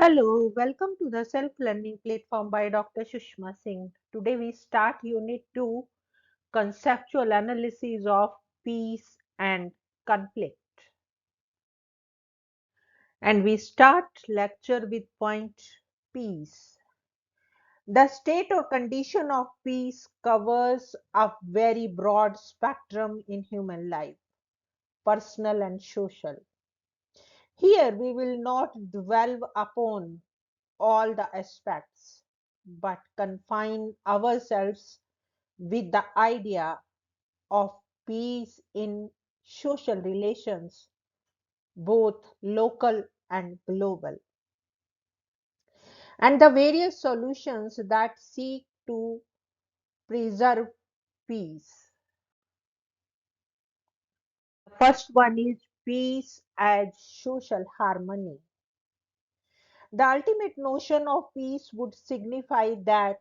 Hello, welcome to the self-learning platform by Dr. Sushma Singh. Today we start Unit 2, Conceptual Analysis of Peace and Conflict. And we start lecture with point peace. The state or condition of peace covers a very broad spectrum in human life, personal and social. Here we will not dwell upon all the aspects, but confine ourselves with the idea of peace in social relations, both local and global, and the various solutions that seek to preserve peace. First one is peace as social harmony. The ultimate notion of peace would signify that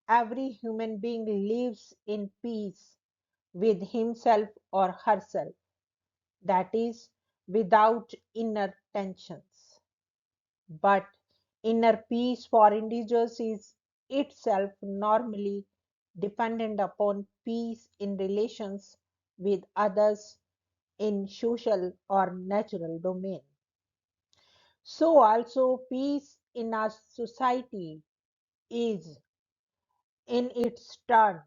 every human being lives in peace with himself or herself, that is, without inner tensions. But inner peace for individuals is itself normally dependent upon peace in relations with others in social or natural domain. So also peace in our society is in its turn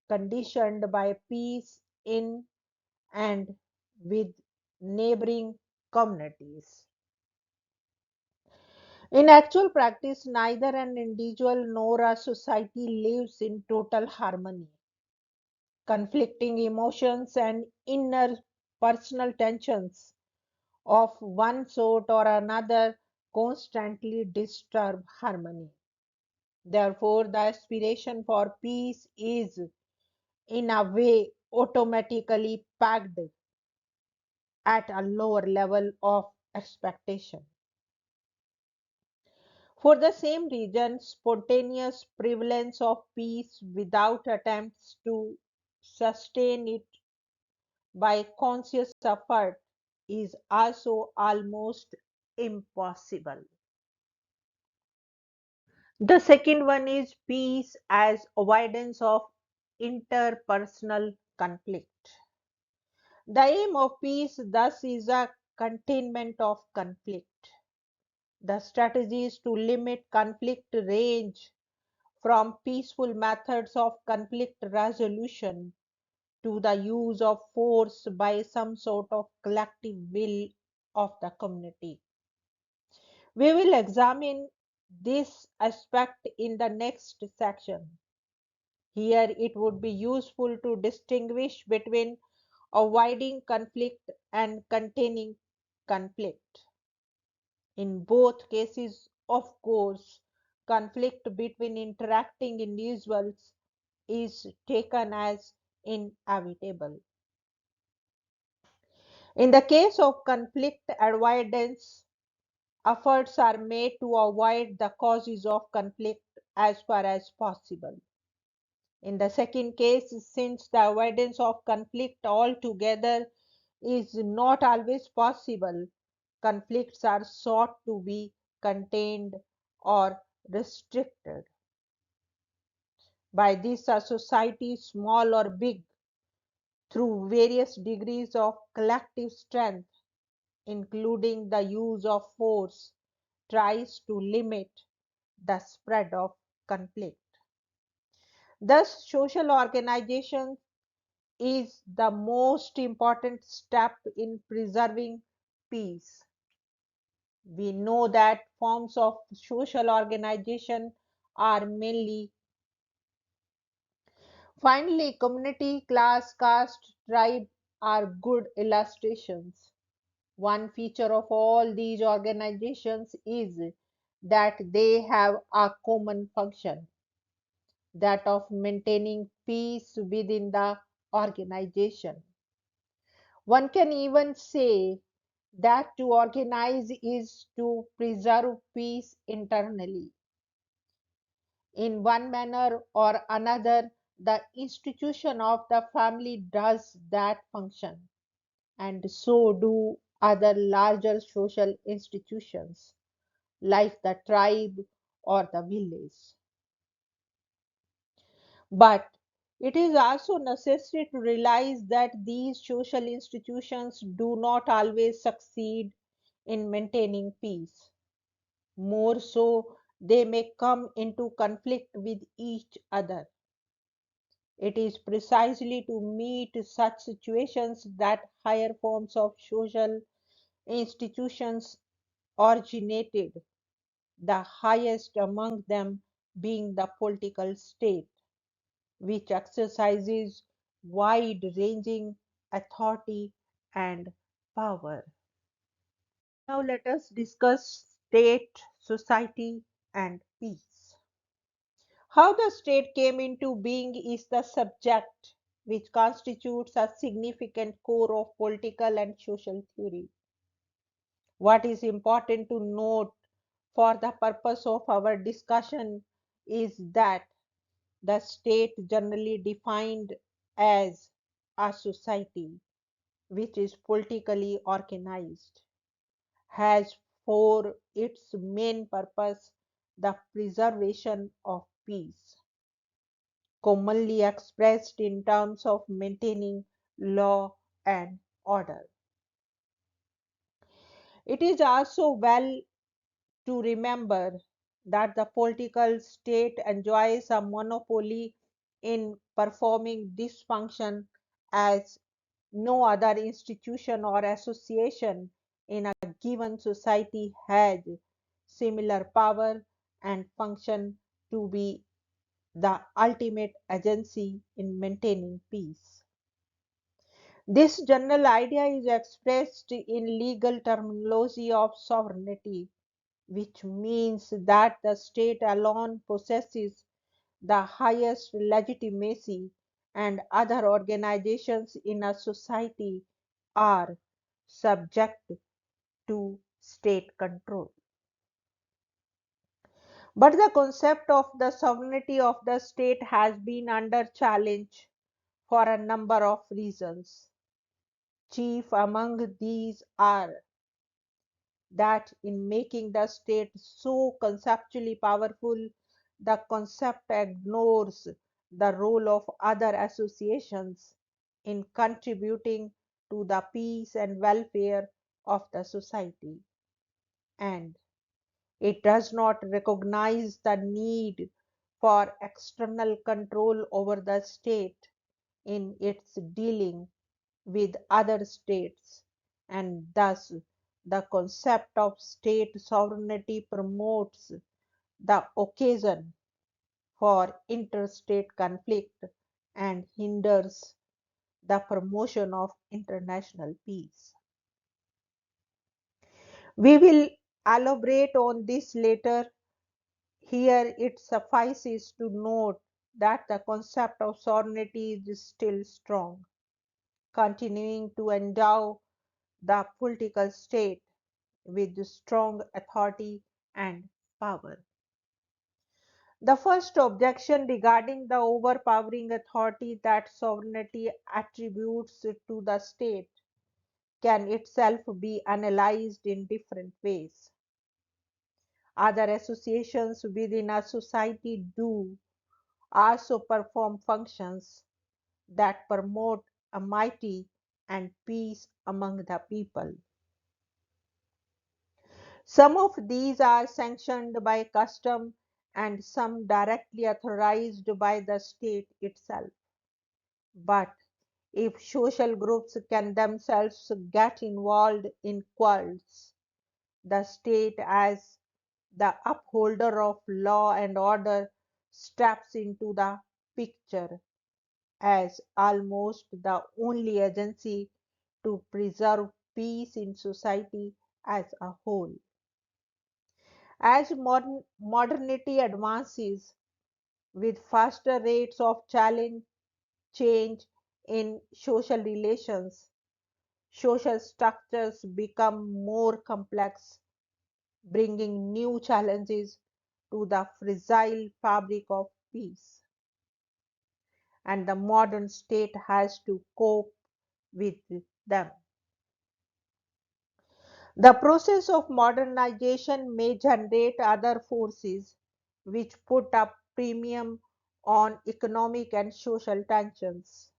conditioned by peace in and with neighboring communities. In actual practice, neither an individual nor a society lives in total harmony. Conflicting emotions and inner personal tensions of one sort or another constantly disturb harmony. Therefore, the aspiration for peace is, in a way, automatically packed at a lower level of expectation. For the same reason, spontaneous prevalence of peace without attempts to sustain it by conscious effort is also almost impossible. The second one is peace as avoidance of interpersonal conflict. The aim of peace thus is a containment of conflict. The strategies to limit conflict range from peaceful methods of conflict resolution to the use of force by some sort of collective will of the community. We will examine this aspect in the next section. Here it would be useful to distinguish between avoiding conflict and containing conflict. In both cases, of course, conflict between interacting individuals is taken as inevitable. In the case of conflict avoidance, efforts are made to avoid the causes of conflict as far as possible. In the second case, since the avoidance of conflict altogether is not always possible, conflicts are sought to be contained or restricted. By this, a society, small or big, through various degrees of collective strength, including the use of force, tries to limit the spread of conflict. Thus, social organization is the most important step in preserving peace. We know that forms of social organization are mainly. Finally, community, class, caste, tribe are good illustrations. One feature of all these organizations is that they have a common function, that of maintaining peace within the organization. One can even say that to organize is to preserve peace internally. In one manner or another, the institution of the family does that function, and so do other larger social institutions. like the tribe or the village. But it is also necessary to realize that these social institutions do not always succeed in maintaining peace. More so, they may come into conflict with each other. It is precisely to meet such situations that higher forms of social institutions originated, the highest among them being the political state, which exercises wide ranging authority and power. Now, let us discuss state, society, and peace. How the state came into being is the subject which constitutes a significant core of political and social theory. What is important to note for the purpose of our discussion is that the state, generally defined as a society which is politically organized, has for its main purpose the preservation of peace, commonly expressed in terms of maintaining law and order. It is also well to remember that the political state enjoys a monopoly in performing this function as no other institution or association in a given society has similar power and function to be the ultimate agency in maintaining peace. This general idea is expressed in legal terminology of sovereignty, which means that the state alone possesses the highest legitimacy and other organizations in a society are subject to state control. But the concept of the sovereignty of the state has been under challenge for a number of reasons. Chief among these are that in making the state so conceptually powerful, the concept ignores the role of other associations in contributing to the peace and welfare of the society. And it does not recognize the need for external control over the state in its dealing with other states, and thus the concept of state sovereignty promotes the occasion for interstate conflict and hinders the promotion of international peace. We will elaborate on this later. Here it suffices to note that the concept of sovereignty is still strong, continuing to endow the political state with strong authority and power. The first objection regarding the overpowering authority that sovereignty attributes to the state can itself be analyzed in different ways. Other associations within a society do also perform functions that promote amity and peace among the people. Some of these are sanctioned by custom and some directly authorized by the state itself. But if social groups can themselves get involved in cults, the state, as the upholder of law and order, steps into the picture as almost the only agency to preserve peace in society as a whole. As modernity advances with faster rates of challenge change in social relations, social structures become more complex, bringing new challenges to the fragile fabric of peace. And the modern state has to cope with them. The process of modernization may generate other forces which put a premium on economic and social tensions.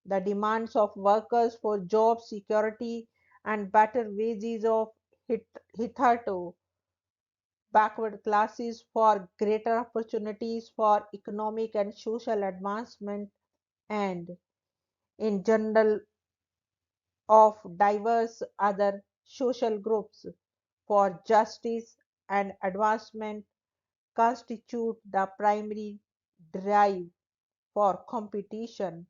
The demands of workers for job security and better wages of hitherto backward classes for greater opportunities for economic and social advancement and in general of diverse other social groups for justice and advancement constitute the primary drive for competition,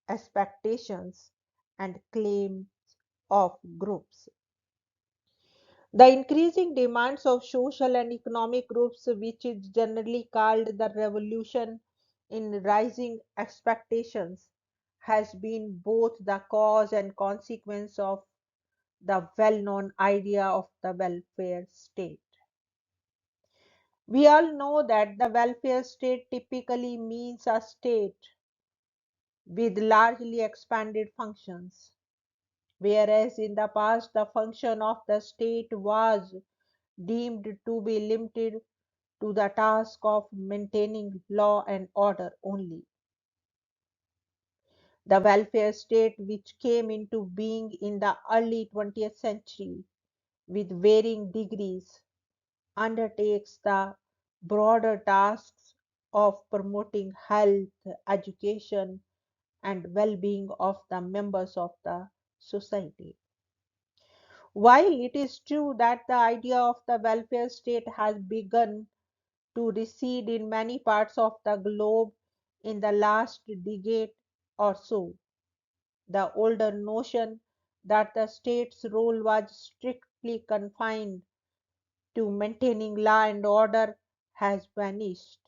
expectations, and claims of groups. The increasing demands of social and economic groups, which is generally called the revolution in rising expectations, has been both the cause and consequence of the well known idea of the welfare state. We all know that the welfare state typically means a state with largely expanded functions, whereas in the past the function of the state was deemed to be limited to the task of maintaining law and order only. The welfare state, which came into being in the early 20th century with varying degrees, undertakes the broader tasks of promoting health, education, and well being of the members of the society. While it is true that the idea of the welfare state has begun to recede in many parts of the globe in the last decade or so, the older notion that the state's role was strictly confined to maintaining law and order has vanished.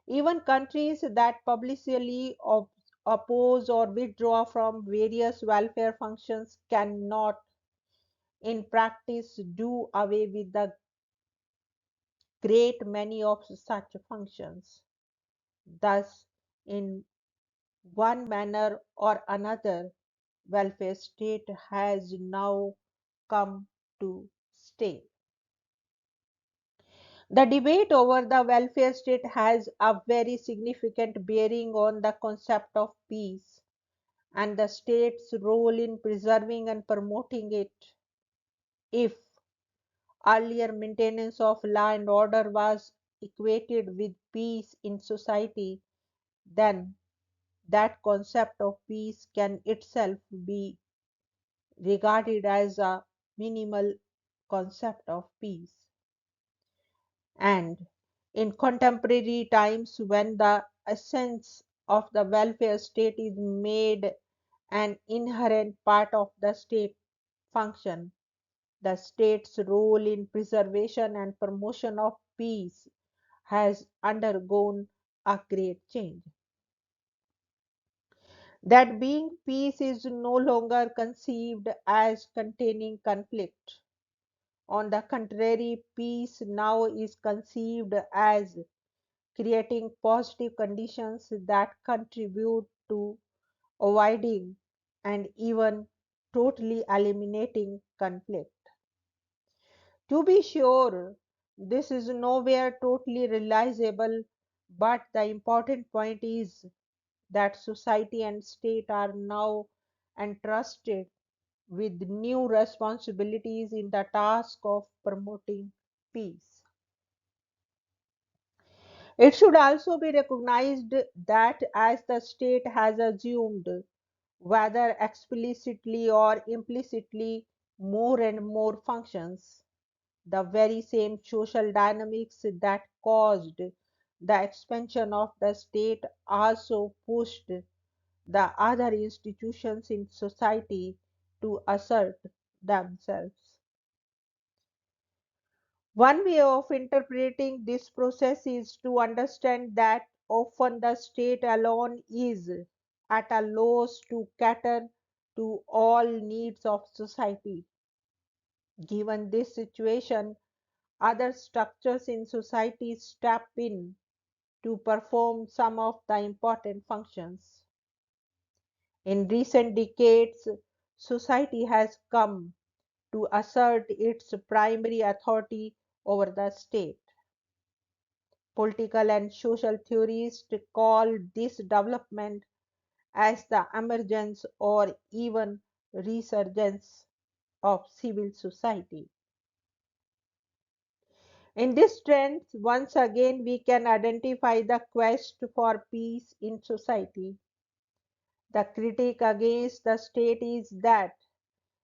Even countries that publicly oppose or withdraw from various welfare functions cannot, in practice, do away with the great many of such functions. Thus, in one manner or another, welfare state has now come to stay. The debate over the welfare state has a very significant bearing on the concept of peace and the state's role in preserving and promoting it. If earlier maintenance of law and order was equated with peace in society, then that concept of peace can itself be regarded as a minimal concept of peace. And in contemporary times, when the essence of the welfare state is made an inherent part of the state function, the state's role in preservation and promotion of peace has undergone a great change. That being, peace is no longer conceived as containing conflict. On the contrary, peace now is conceived as creating positive conditions that contribute to avoiding and even totally eliminating conflict. To be sure, this is nowhere totally realizable, but the important point is that society and state are now entrusted with new responsibilities in the task of promoting peace. It should also be recognized that as the state has assumed, whether explicitly or implicitly, more and more functions, the very same social dynamics that caused the expansion of the state also pushed the other institutions in society to assert themselves. One way of interpreting this process is to understand that often the state alone is at a loss to cater to all needs of society. Given this situation, other structures in society step in to perform some of the important functions. In recent decades, society has come to assert its primary authority over the state. Political and social theorists call this development as the emergence or even resurgence of civil society. In this trend, once again, we can identify the quest for peace in society. The critique against the state is that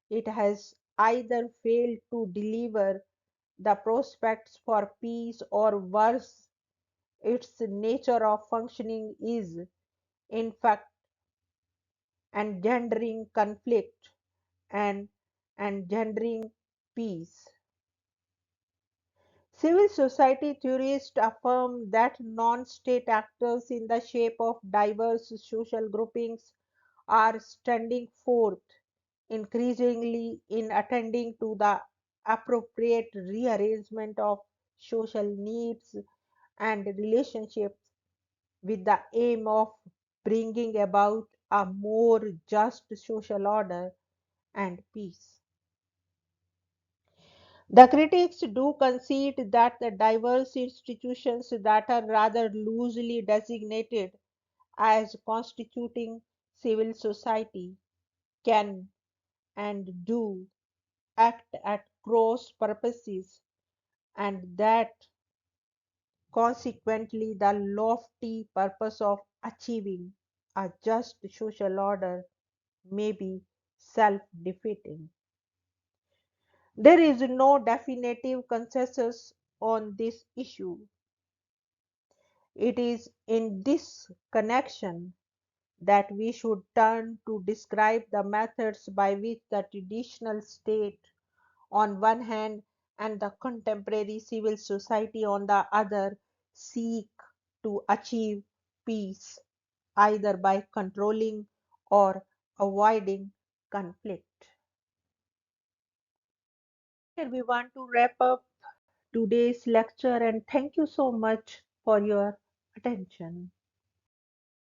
it has either failed to deliver the prospects for peace or worse, its nature of functioning is, in fact, engendering conflict and engendering peace. Civil society theorists affirm that non state actors in the shape of diverse social groupings are standing forth increasingly in attending to the appropriate rearrangement of social needs and relationships with the aim of bringing about a more just social order and peace. The critics do concede that the diverse institutions that are rather loosely designated as constituting civil society can and do act at cross purposes, and that consequently the lofty purpose of achieving a just social order may be self defeating. There is no definitive consensus on this issue. It is in this connection that we should turn to describe the methods by which the traditional state on one hand and the contemporary civil society on the other seek to achieve peace either by controlling or avoiding conflict. Here we want to wrap up today's lecture and thank you so much for your attention.